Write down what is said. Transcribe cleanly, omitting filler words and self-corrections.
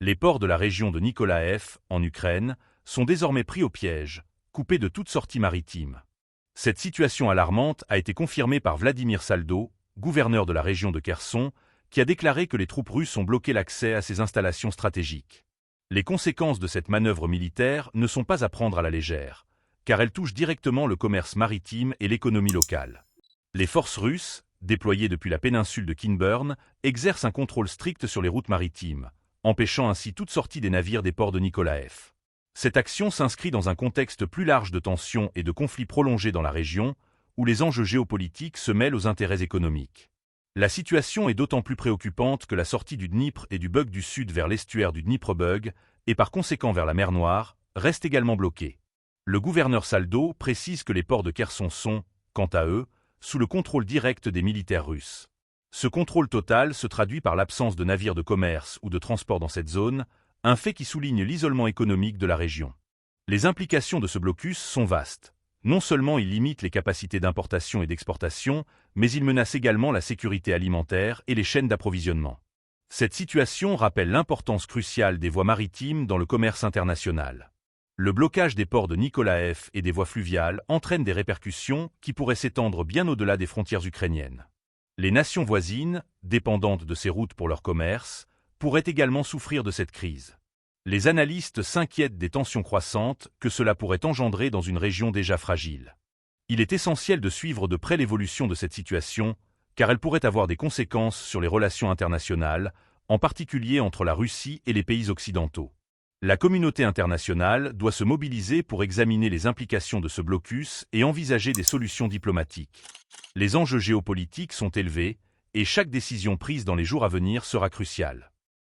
Les ports de la région de Nikolaev, en Ukraine, sont désormais pris au piège, coupés de toute sortie maritime. Cette situation alarmante a été confirmée par Vladimir Saldo, gouverneur de la région de Kherson, qui a déclaré que les troupes russes ont bloqué l'accès à ces installations stratégiques. Les conséquences de cette manœuvre militaire ne sont pas à prendre à la légère, car elles touchent directement le commerce maritime et l'économie locale. Les forces russes, déployées depuis la péninsule de Kinburn, exercent un contrôle strict sur les routes maritimes, empêchant ainsi toute sortie des navires des ports de Nikolaev. Cette action s'inscrit dans un contexte plus large de tensions et de conflits prolongés dans la région, où les enjeux géopolitiques se mêlent aux intérêts économiques. La situation est d'autant plus préoccupante que la sortie du Dniepr et du Bug du Sud vers l'estuaire du Dniepr-Bug, et par conséquent vers la mer Noire, reste également bloquée. Le gouverneur Saldo précise que les ports de Kherson sont, quant à eux, sous le contrôle direct des militaires russes. Ce contrôle total se traduit par l'absence de navires de commerce ou de transport dans cette zone, un fait qui souligne l'isolement économique de la région. Les implications de ce blocus sont vastes. Non seulement il limite les capacités d'importation et d'exportation, mais il menace également la sécurité alimentaire et les chaînes d'approvisionnement. Cette situation rappelle l'importance cruciale des voies maritimes dans le commerce international. Le blocage des ports de Nikolaev et des voies fluviales entraîne des répercussions qui pourraient s'étendre bien au-delà des frontières ukrainiennes. Les nations voisines, dépendantes de ces routes pour leur commerce, pourraient également souffrir de cette crise. Les analystes s'inquiètent des tensions croissantes que cela pourrait engendrer dans une région déjà fragile. Il est essentiel de suivre de près l'évolution de cette situation, car elle pourrait avoir des conséquences sur les relations internationales, en particulier entre la Russie et les pays occidentaux. La communauté internationale doit se mobiliser pour examiner les implications de ce blocus et envisager des solutions diplomatiques. Les enjeux géopolitiques sont élevés, et chaque décision prise dans les jours à venir sera cruciale.